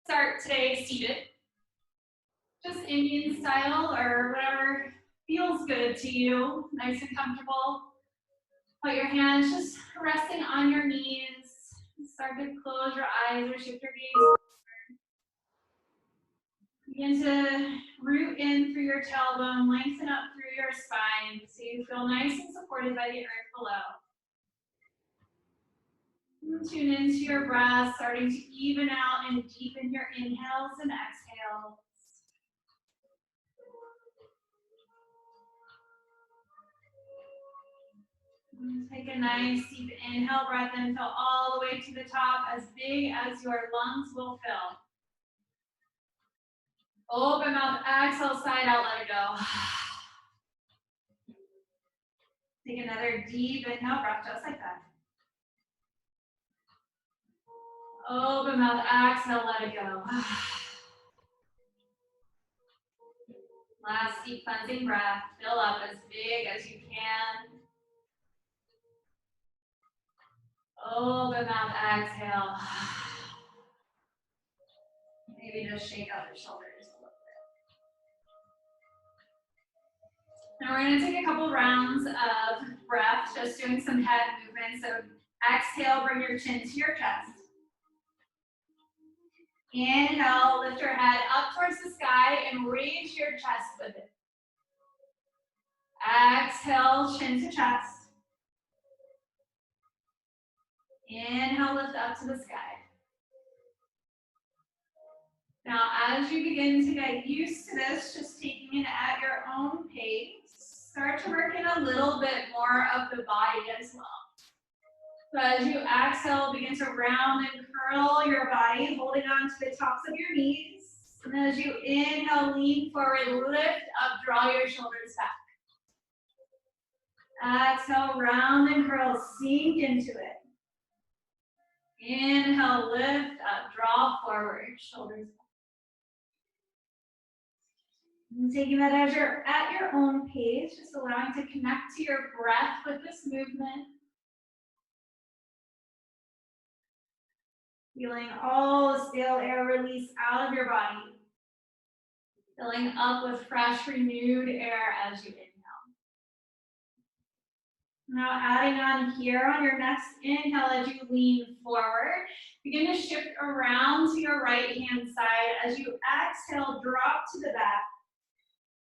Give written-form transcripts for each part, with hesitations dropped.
start today seated. Just Indian style or whatever feels good to you, nice and comfortable. Put your hands just resting on your knees. Start to close your eyes or shift your gaze. Begin to root in through your tailbone, lengthen up through your spine so you feel nice and supported by the earth below. And tune into your breath, starting to even out and deepen your inhales and exhales. Take a nice deep inhale breath in, fill all the way to the top, as big as your lungs will fill. Open mouth, exhale, side out, let it go. Take another deep inhale breath, just like that. Open mouth, exhale, let it go. Last deep cleansing breath, fill up as big as you can. Open mouth, exhale. Maybe just shake out the shoulders a little bit. Now we're going to take a couple rounds of breath, just doing some head movement. So exhale, bring your chin to your chest. Inhale, lift your head up towards the sky and raise your chest with it. Exhale, chin to chest. Inhale, lift up to the sky. Now, as you begin to get used to this, just taking it at your own pace, start to work in a little bit more of the body as well. So as you exhale, begin to round and curl your body, holding on to the tops of your knees. And then as you inhale, lean forward, lift up, draw your shoulders back. Exhale, round and curl, sink into it. Inhale, lift up, draw forward, shoulders back. And taking that as you're at your own pace, just allowing to connect to your breath with this movement. Feeling all the stale air release out of your body. Filling up with fresh, renewed air as you inhale. Now adding on here on your next inhale as you lean forward, begin to shift around to your right hand side. As you exhale, drop to the back.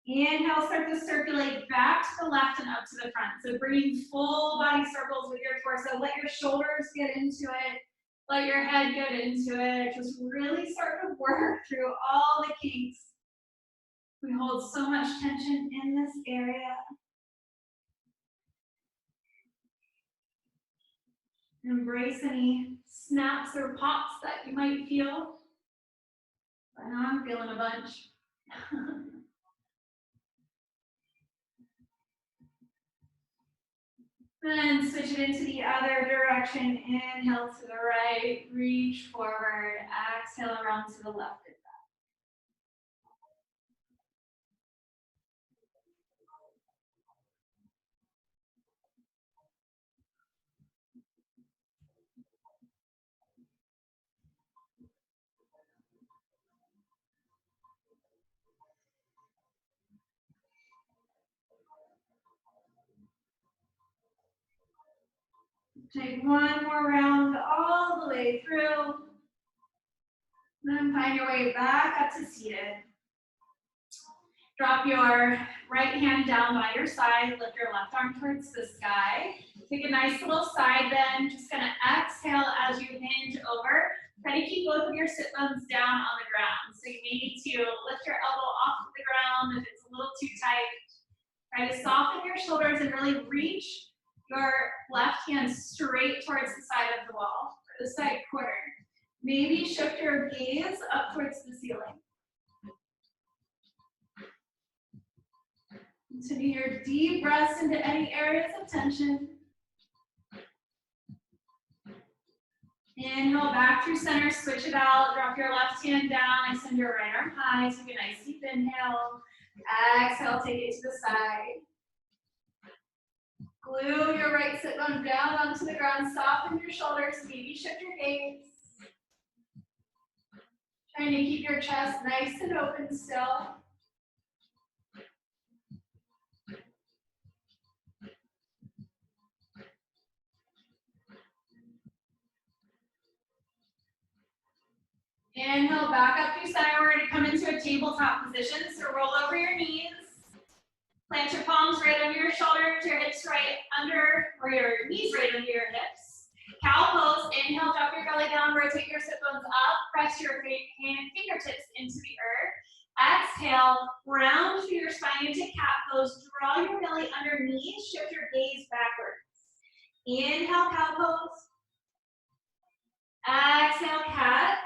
Inhale, start to circulate back to the left and up to the front. So bringing full body circles with your torso. Let your shoulders get into it. Let your head get into it. Just really start to work through all the kinks. We hold so much tension in this area. Embrace any snaps or pops that you might feel. I know I'm feeling a bunch. Then switch it into the other direction. Inhale to the right, reach forward. Exhale around to the left. Take one more round all the way through. Then find your way back up to seated. Drop your right hand down by your side. Lift your left arm towards the sky. Take a nice little side bend. Just gonna exhale as you hinge over. Try to keep both of your sit bones down on the ground. So you may need to lift your elbow off of the ground if it's a little too tight. Try to soften your shoulders and really reach your left hand straight towards the side of the wall, or the side corner. Maybe shift your gaze up towards the ceiling. Continue your deep breaths into any areas of tension. Inhale back through center, switch it out, drop your left hand down, extend your right arm high, take a nice deep inhale. Exhale, take it to the side. Glue your right sit bone down onto the ground, soften your shoulders, maybe shift your gaze. Try Trying to keep your chest nice and open still. Inhale, back up to center. We're going to come into a tabletop position. So roll over your knees. Plant your palms right under your shoulders, your hips right under, or your knees right under your hips. Cow pose. Inhale, drop your belly down, rotate your sit bones up, press your fingertips into the earth. Exhale, round through your spine into cat pose. Draw your belly underneath, shift your gaze backwards. Inhale, cow pose. Exhale, cat.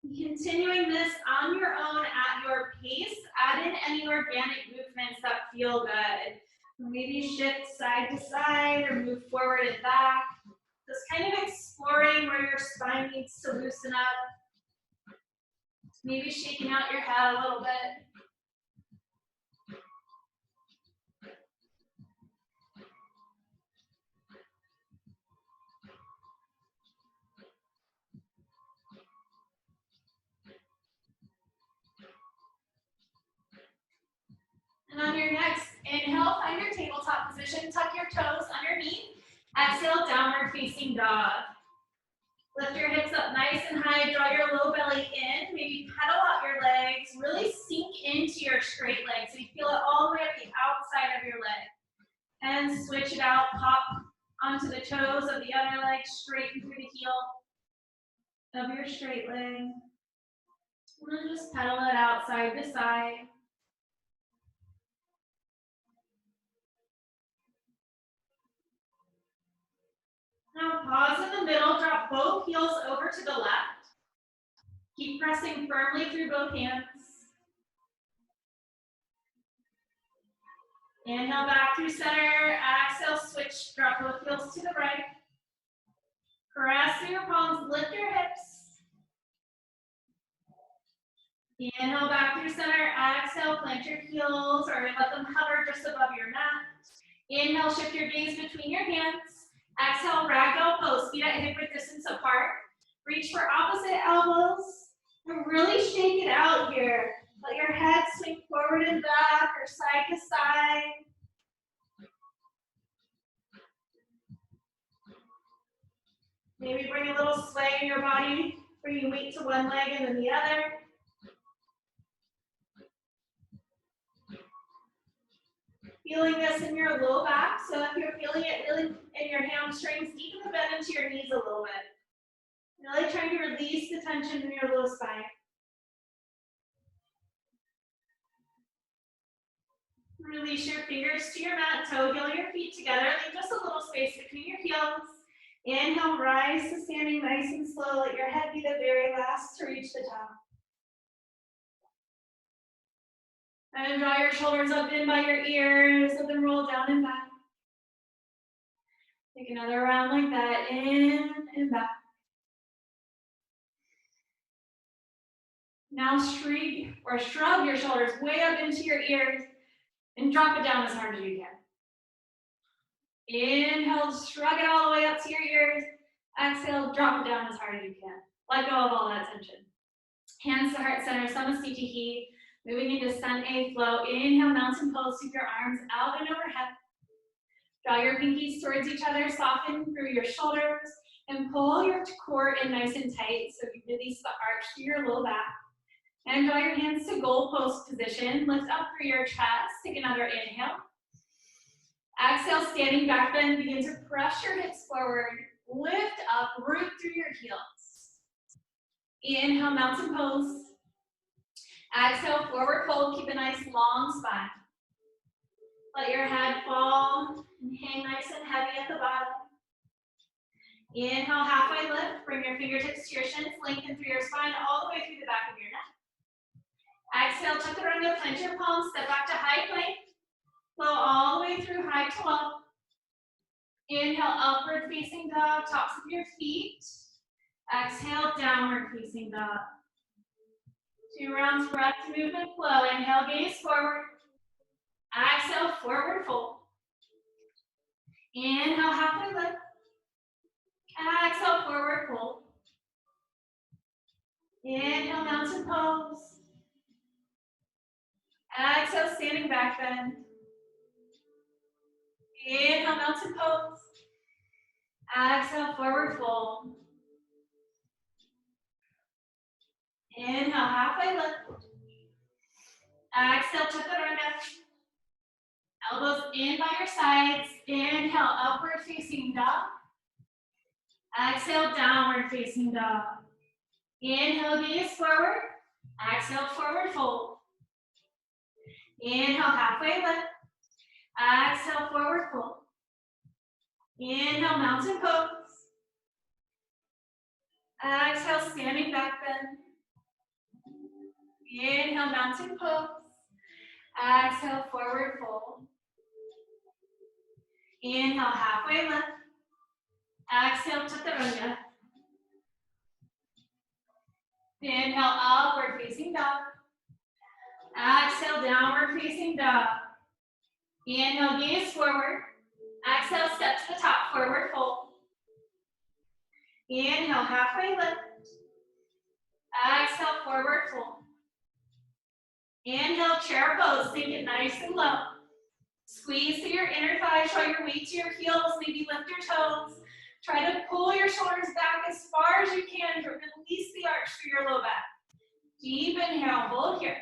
Continuing this on your own at your pace, add in any organic movements that feel good. Maybe shift side to side or move forward and back. Just kind of exploring where your spine needs to loosen up. Maybe shaking out your head a little bit. And on your next inhale, find your tabletop position, tuck your toes underneath. Exhale, downward facing dog. Lift your hips up nice and high, draw your low belly in, maybe pedal out your legs, really sink into your straight leg so you feel it all the way up the outside of your leg. And switch it out, pop onto the toes of the other leg, straighten through the heel of your straight leg. And then just pedal it out side to side. Now pause in the middle, drop both heels over to the left. Keep pressing firmly through both hands. Inhale back through center, exhale, switch, drop both heels to the right. Press through your palms, lift your hips. Inhale back through center, exhale, plant your heels or let them hover just above your mat. Inhale, shift your gaze between your hands. Exhale, ragdoll pose, feet at hip width distance apart. Reach for opposite elbows and really shake it out here. Let your head swing forward and back or side to side. Maybe bring a little sway in your body, bringing weight to one leg and then the other. Feeling this in your low back, so if you're feeling it really in your hamstrings, deepen the bend into your knees a little bit. Really trying to release the tension in your low spine. Release your fingers to your mat, toe heel your feet together, leave just a little space between your heels. Inhale, rise to standing nice and slow. Let your head be the very last to reach the top. And draw your shoulders up in by your ears, let them roll down and back. Take another round like that, in and back. Now shrug your shoulders way up into your ears and drop it down as hard as you can. Inhale, shrug it all the way up to your ears. Exhale, drop it down as hard as you can. Let go of all that tension. Hands to heart center, Samasthiti. Moving into Sun A flow. Inhale, mountain pose, sweep your arms out and overhead. Draw your pinkies towards each other, soften through your shoulders, and pull your core in nice and tight so you release the arch to your low back. And draw your hands to goalpost position. Lift up through your chest. Take another inhale. Exhale, standing back bend. Begin to press your hips forward. Lift up, root through your heels. Inhale, mountain pose. Exhale, forward fold. Keep a nice long spine. Let your head fall and hang nice and heavy at the bottom. Inhale, halfway lift. Bring your fingertips to your shins. Lengthen through your spine all the way through the back of your neck. Exhale, chaturanga, plant your palms, step back to high plank. Flow all the way through high to low. Inhale, upward facing dog, tops of your feet. Exhale, downward facing dog. 2 rounds, breath, movement, flow. Inhale, gaze forward. Exhale, forward fold. Inhale, halfway lift. Exhale, forward fold. Inhale, mountain pose. Exhale, standing back bend. Inhale, mountain pose. Exhale, forward fold. Inhale, halfway lift. Exhale, chaturanga. Elbows in by your sides. Inhale, upward facing dog. Exhale, downward facing dog. Inhale, gaze forward. Exhale, forward fold. Inhale, halfway lift. Exhale, forward fold. Inhale, mountain pose. Exhale, standing back bend. Inhale, mountain pose. Exhale, forward fold. Inhale, halfway lift. Exhale, chaturanga. Inhale, upward facing dog. Exhale, downward facing dog. Inhale, gaze forward. Exhale, step to the top, forward fold. Inhale, halfway lift. Exhale, forward fold. Inhale, chair pose, sink it nice and low. Squeeze through your inner thighs, draw your weight to your heels, maybe lift your toes. Try to pull your shoulders back as far as you can to release the arch through your low back. Deep inhale, hold here.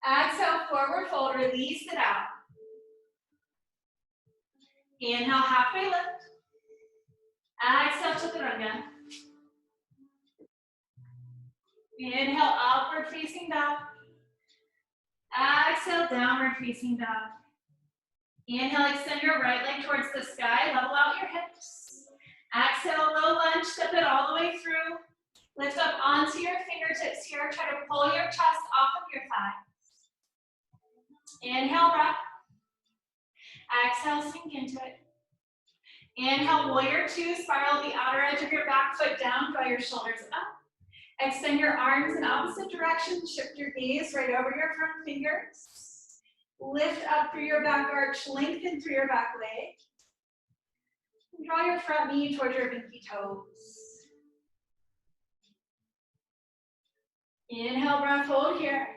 Exhale, forward fold, release it out. Inhale, halfway lift. Exhale, chaturanga. Inhale, upward facing dog. Exhale, downward facing dog. Inhale, extend your right leg towards the sky, level out your hips. Exhale, low lunge, step it all the way through. Lift up onto your fingertips here. Try to pull your chest off of your thighs. Inhale, breath. Exhale, sink into it. Inhale, warrior two, spiral the outer edge of your back foot down, draw your shoulders up. Extend your arms in opposite directions, shift your gaze right over your front fingers. Lift up through your back arch, lengthen through your back leg. And draw your front knee towards your pinky toes. Inhale, breath, hold here.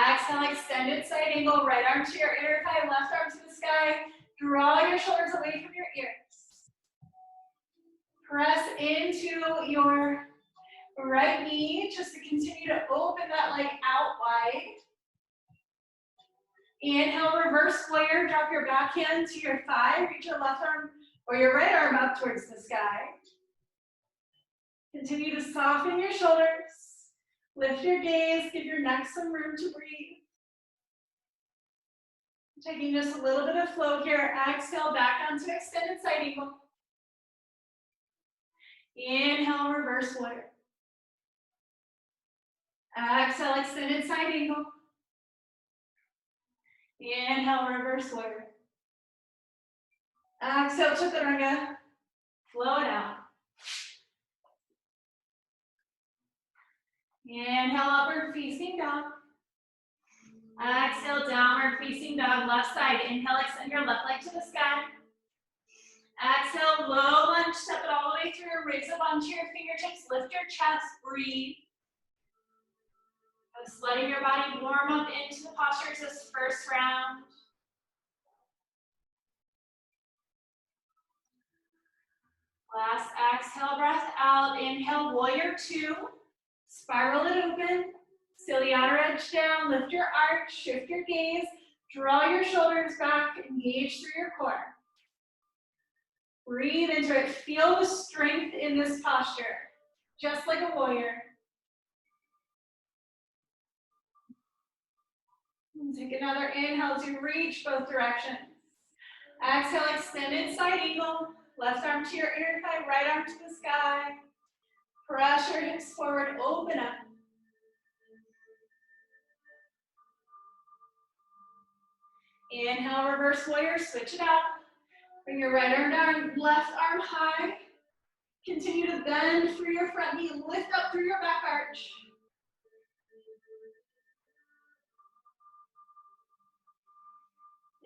Exhale, extended side angle, right arm to your inner thigh, left arm to the sky. Draw your shoulders away from your ears. Press into your right knee just to continue to open that leg out wide. Inhale, reverse warrior, drop your back hand to your thigh, reach your left arm or your right arm up towards the sky. Continue to soften your shoulders, lift your gaze, give your neck some room to breathe. Taking just a little bit of flow here, exhale back onto extended side angle. Inhale, reverse warrior. Exhale, extended side angle. Inhale, reverse warrior. Exhale, chaturanga. Flow it out. Inhale, upward facing dog. Exhale, downward facing dog, left side. Inhale, extend your left leg to the sky. Exhale, low lunge, step it all the way through. Raise up onto your fingertips, lift your chest, breathe. Just letting your body warm up into the postures this first round. Last exhale, breath out. Inhale, warrior two. Spiral it open. Seal the outer edge down. Lift your arch. Shift your gaze. Draw your shoulders back. Engage through your core. Breathe into it. Feel the strength in this posture, just like a warrior. And take another inhale as you reach both directions. Exhale, extended side angle. Left arm to your inner thigh, right arm to the sky. Press your hips forward, open up. Inhale, reverse warrior, switch it out. Bring your right arm down, left arm high. Continue to bend through your front knee, lift up through your back arch.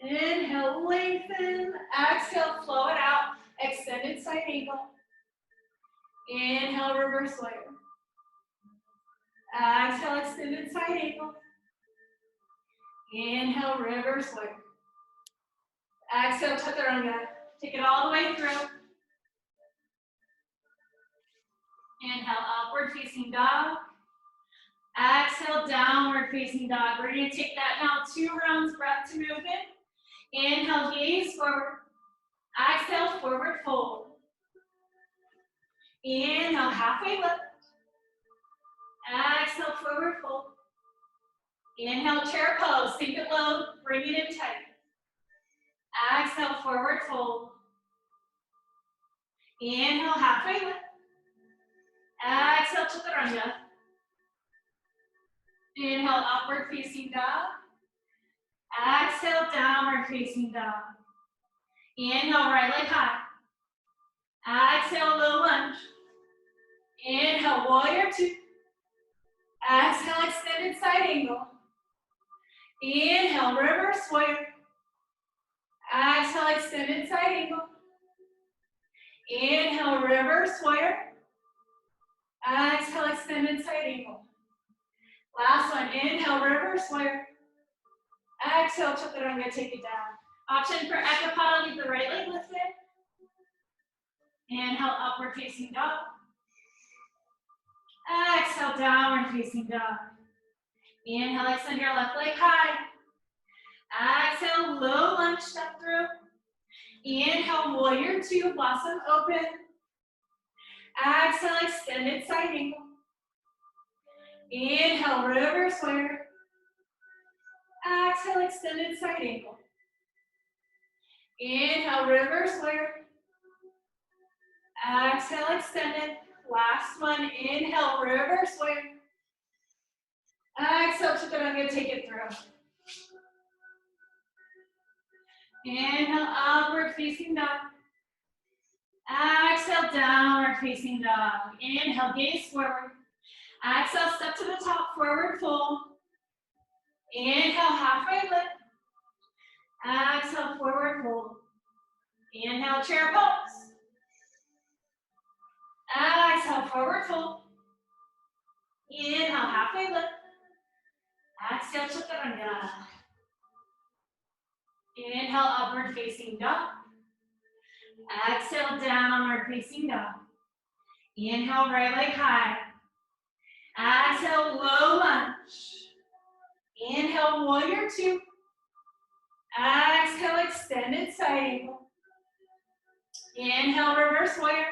Inhale, lengthen. Exhale, flow it out. Extended side angle. Inhale, reverse warrior. Exhale, extended side angle. Inhale, reverse warrior. Exhale, chaturanga. Take it all the way through. Inhale, upward facing dog. Exhale, downward facing dog. We're gonna take that now 2 rounds, breath to move it. Inhale, gaze forward. Exhale, forward fold. Inhale, halfway lift. Exhale, forward fold. Inhale, chair pose. Sink it low, bring it in tight. Exhale, forward fold. Inhale, halfway lift. Exhale, chaturanga. Inhale, upward facing dog. Exhale, downward facing dog. Inhale, right leg high. Exhale, low lunge. Inhale, warrior 2. Exhale, extended side angle. Inhale, reverse warrior. Exhale, extended side angle. Inhale, reverse warrior. Exhale, extended side angle. Last one, inhale, reverse warrior. Exhale, chaturanga, take it down. Option for ekapada, leave the right leg lifted. Inhale, upward facing dog. Exhale, downward facing dog. Inhale, extend your left leg high. Exhale, low lunge, step through. Inhale, warrior 2, blossom open. Exhale, extended side angle. Inhale, reverse warrior. Exhale, extended side angle. Inhale, reverse warrior. Exhale, extended. Last one, inhale, reverse warrior. Exhale, chaturanga, take it through. Inhale, upward facing dog. Exhale, downward facing dog. Inhale, gaze forward. Exhale, step to the top, forward fold. Inhale, halfway lift. Exhale, forward fold. Inhale, chair pose. Exhale, forward fold. Inhale, halfway lift. Exhale, chaturanga. Inhale, upward facing dog. Exhale, downward facing dog. Inhale, right leg high. Exhale, low lunge. Inhale, warrior 2. Exhale, extended side angle. Inhale, reverse warrior.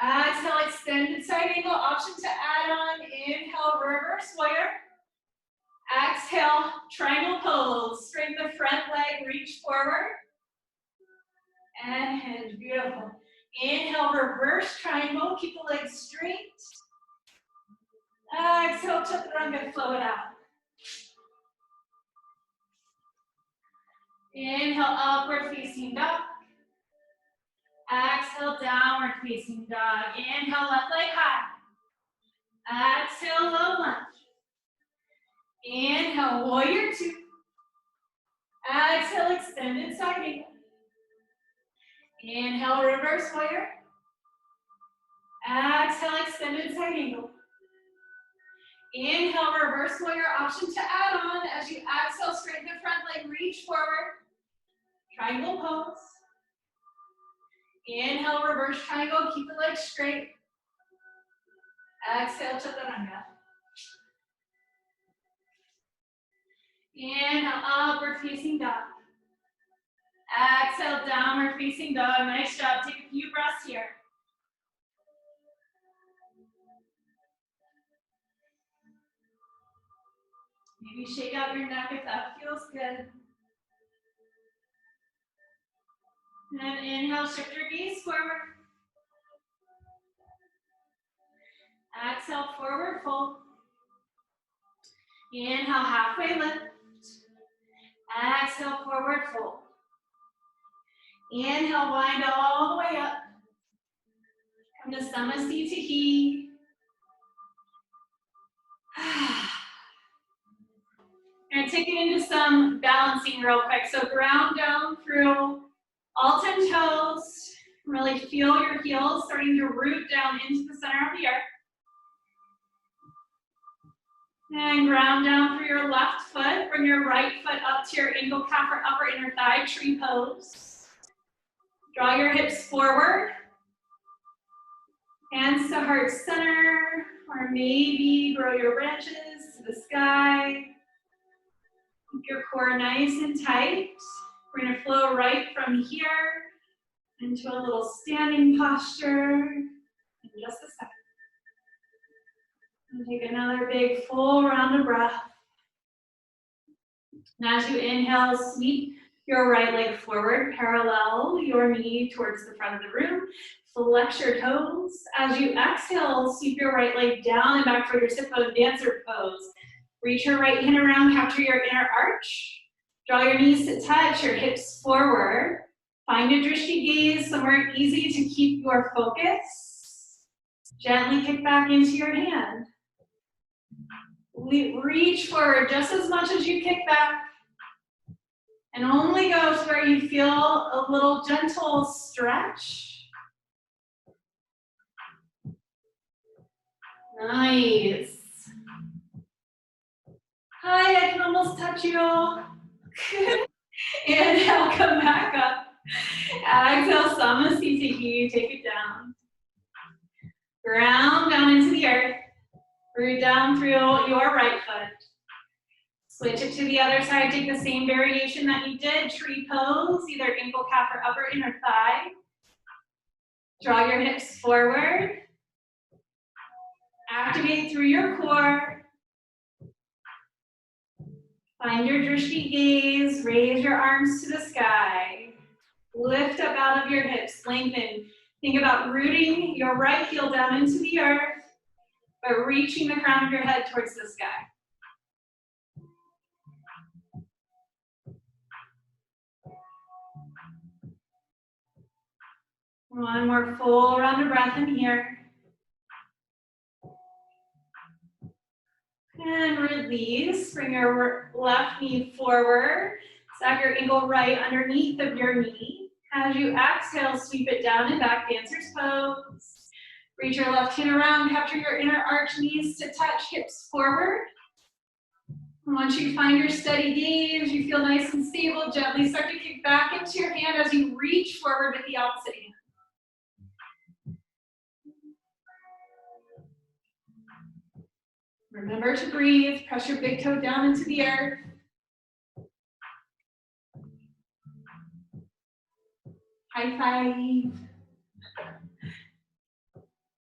Exhale, extended side angle. Option to add on. Inhale, reverse warrior. Exhale, triangle pose. Straighten the front leg, reach forward. And hinge, beautiful. Inhale, reverse triangle. Keep the legs straight. Exhale, chaturanga, flow it out. Inhale, upward facing dog. Exhale, downward facing dog. Inhale, left leg high. Exhale, low lunge. Inhale, warrior 2. Exhale, extended side angle. Inhale, reverse warrior. Exhale, extended side angle. Inhale, reverse warrior. Option to add on. As you exhale, straighten the front leg, reach forward. Triangle pose. Inhale, reverse triangle. Keep the legs straight. Exhale, chaturanga. Inhale, upward facing dog. Exhale, downward facing dog. Nice job. Take a few breaths here. Maybe shake out your neck if that feels good. And inhale, shift your gaze forward. Exhale, forward fold. Inhale, halfway lift. Exhale, forward fold. Inhale, wind all the way up. Come to Samasthiti to heave. And take it into some balancing real quick. So ground down through all 10 toes. Really feel your heels starting to root down into the center of the earth. And ground down through your left foot. Bring your right foot up to your ankle, calf, or upper inner thigh, tree pose. Draw your hips forward. Hands to heart center, or maybe grow your branches to the sky. Keep your core nice and tight. We're gonna flow right from here into a little standing posture in just a second. And take another big full round of breath. And as you inhale, sweep your right leg forward, parallel your knee towards the front of the room. Flex your toes. As you exhale, sweep your right leg down and back toward your sit pose, dancer pose. Reach your right hand around, capture your inner arch. Draw your knees to touch, your hips forward. Find a drishti gaze, somewhere easy to keep your focus. Gently kick back into your hand. Reach forward just as much as you kick back. And only go to where you feel a little gentle stretch. Nice. Hi, I can almost touch you. Inhale, come back up. Exhale, Samasthiti, take it down. Ground down into the earth. Root down through your right foot. Switch it to the other side. Take the same variation that you did. Tree pose, either ankle, calf, or upper inner thigh. Draw your hips forward. Activate through your core. Find your drishti gaze. Raise your arms to the sky. Lift up out of your hips. Lengthen. Think about rooting your right heel down into the earth, but reaching the crown of your head towards the sky. One more full round of breath in here. And release. Bring your left knee forward. Stack your ankle right underneath of your knee. As you exhale, sweep it down and back, dancer's pose. Reach your left hand around, capture your inner arch, knees to touch, hips forward. And once you find your steady gaze, you feel nice and stable, gently start to kick back into your hand as you reach forward with the opposite hand. Remember to breathe, press your big toe down into the earth. High five.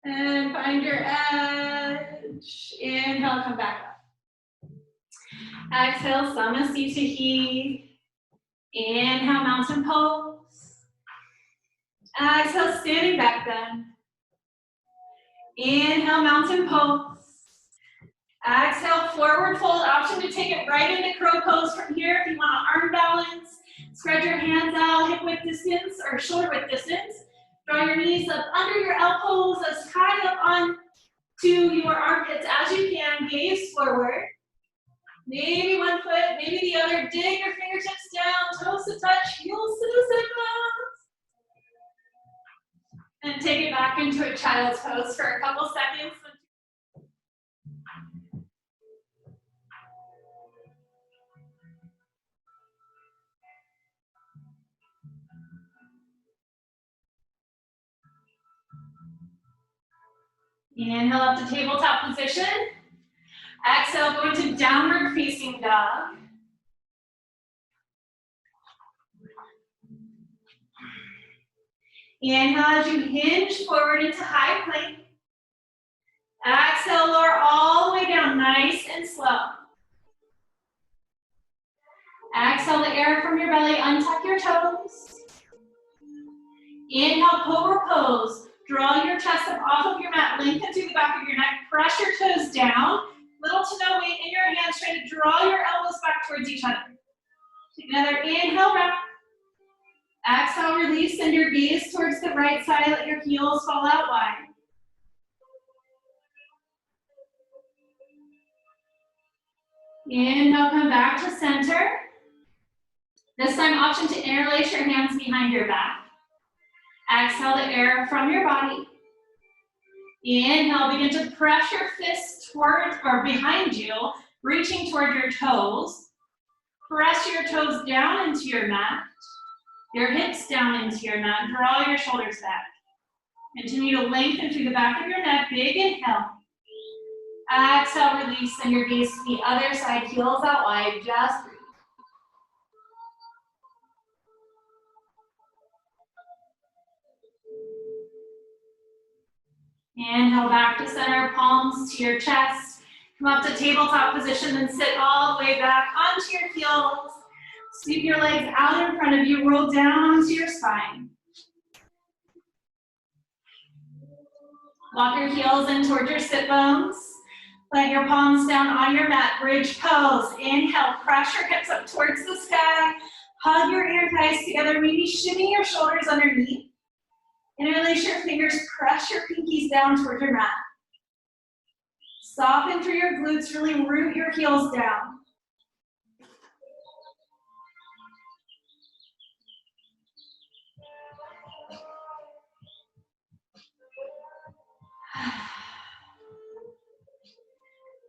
And find your edge. Inhale, come back up. Exhale, Samasthiti. Inhale, mountain pose. Exhale, standing back bend. Inhale, mountain pose. Exhale, forward fold. Option to take it right into crow pose from here if you want to arm balance. Spread your hands out, hip width distance or shoulder width distance. Draw your knees up under your elbows as high up onto your armpits as you can. Gaze forward. Maybe one foot, maybe the other. Dig your fingertips down, toes to touch, heels to the sit bones. And take it back into a child's pose for a couple seconds. Inhale up to tabletop position. Exhale, go into downward facing dog. Inhale as you hinge forward into high plank. Exhale, lower all the way down, nice and slow. Exhale the air from your belly, untuck your toes. Inhale, cobra pose. Draw your chest up off of your mat, lengthen through the back of your neck, press your toes down. Little to no weight in your hands, try to draw your elbows back towards each other. Take another inhale, wrap. Exhale, release, send your gaze towards the right side, let your heels fall out wide. Inhale, come back to center. This time, option to interlace your hands behind your back. Exhale the air from your body. Inhale, begin to press your fists toward or behind you, reaching toward your toes. Press your toes down into your mat, your hips down into your mat. Draw your shoulders back. Continue to lengthen through the back of your neck. Big inhale. Exhale, release, send your gaze to the other side, heels out wide, just breathe. Inhale back to center, palms to your chest. Come up to tabletop position and sit all the way back onto your heels. Sweep your legs out in front of you, roll down onto your spine. Walk your heels in toward your sit bones. Let your palms down on your mat, bridge pose. Inhale, press your hips up towards the sky. Hug your inner thighs together, maybe shimmy your shoulders underneath. Interlace your fingers, press your pinkies down toward your mat. Soften through your glutes, really root your heels down.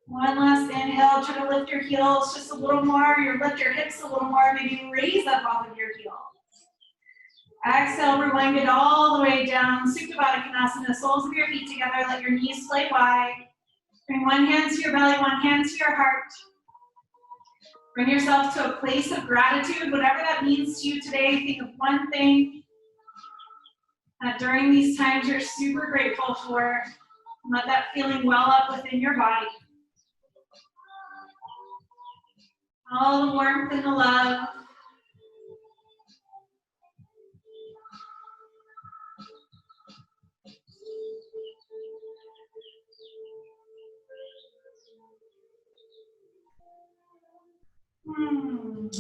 One last inhale, try to lift your heels just a little more, lift your hips a little more, maybe raise up off of your heels. Exhale, rewind it all the way down, Supta Baddha Konasana, soles of your feet together, let your knees splay wide. Bring one hand to your belly, one hand to your heart. Bring yourself to a place of gratitude, whatever that means to you today. Think of one thing that during these times you're super grateful for. Let that feeling well up within your body. All the warmth and the love.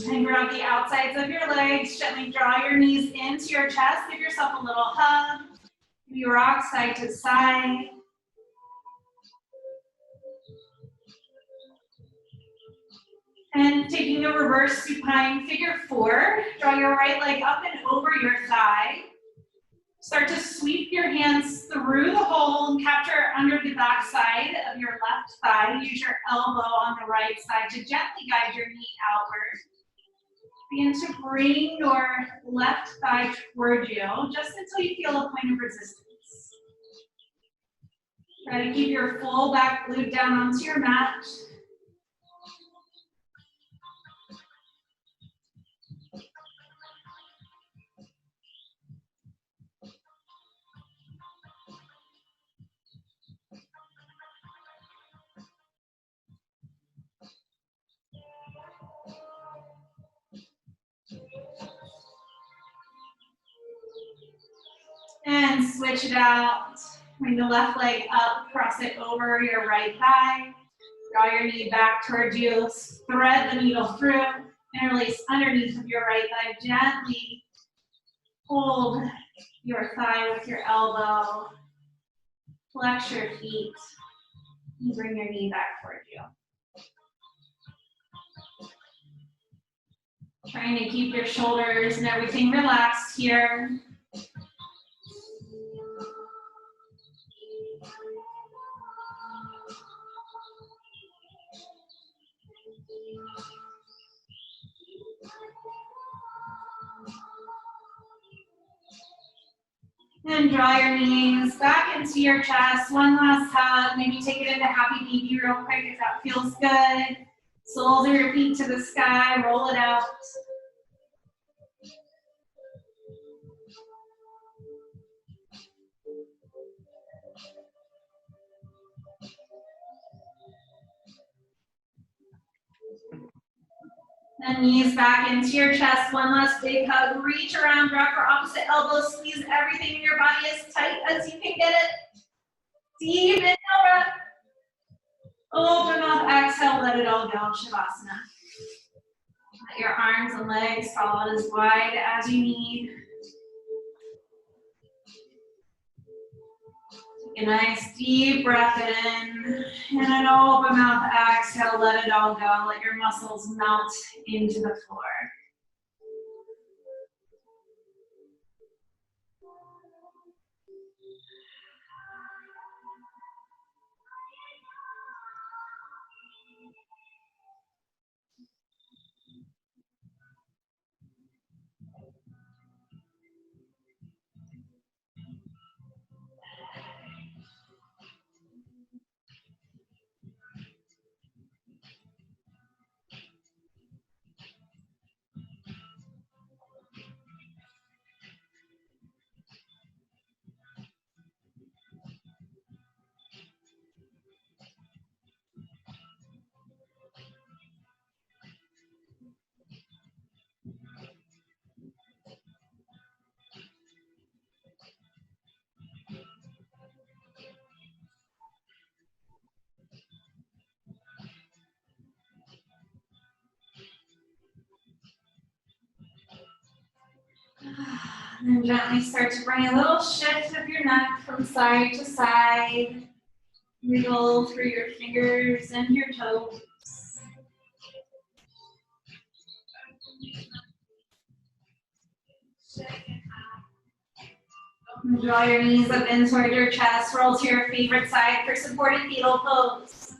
And grab the outsides of your legs. Gently draw your knees into your chest. Give yourself a little hug. Maybe rock side to side. And taking a reverse supine figure four, draw your right leg up and over your thigh. Start to sweep your hands through the hole and capture under the back side of your left thigh. Use your elbow on the right side to gently guide your knee outward. Begin to bring your left thigh toward you, just until you feel a point of resistance. Try to keep your full back glued down onto your mat. And switch it out. Bring the left leg up, cross it over your right thigh. Draw your knee back towards you. Thread the needle through. Interlace underneath of your right thigh. Gently hold your thigh with your elbow. Flex your feet. And bring your knee back towards you. Trying to keep your shoulders and everything relaxed here. And draw your knees back into your chest. One last hug. Maybe take it into happy baby real quick if that feels good. Soles of your feet to the sky. Roll it out. And knees back into your chest. One last big hug. Reach around, drop your opposite elbow. Squeeze everything in your body as tight as you can get it. Deep inhale breath. Open up, exhale, let it all go. Shavasana. Let your arms and legs fall out as wide as you need. Take a nice deep breath in, and an open mouth exhale, let it all go. Let your muscles melt into the floor. And then gently start to bring a little shift of your neck from side to side. Wiggle through your fingers and your toes. Draw your knees up in toward your chest. Roll to your favorite side for supported fetal pose.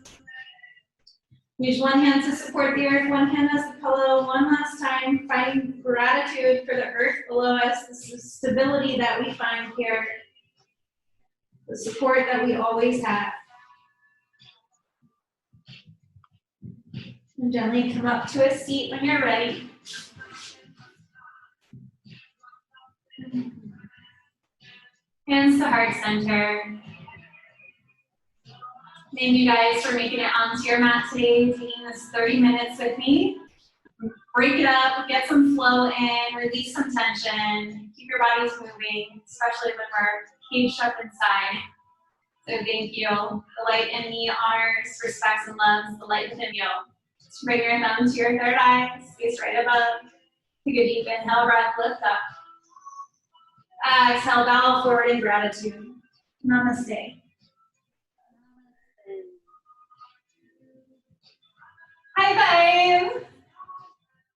Use one hand to support the earth, one hand as the pillow. One last time, finding gratitude for the earth below us, the stability that we find here, the support that we always have. And gently come up to a seat when you're ready. Hands to heart center. Thank you guys for making it onto your mat today, taking this 30 minutes with me. Break it up, get some flow in, release some tension, keep your bodies moving, especially when we're caged up inside. So thank you. The light in me honors, respects, and loves the light within you. Just bring your thumb to your third eye, space right above. Take a deep inhale, breath, lift up. Exhale, bow forward in gratitude. Namaste. High five.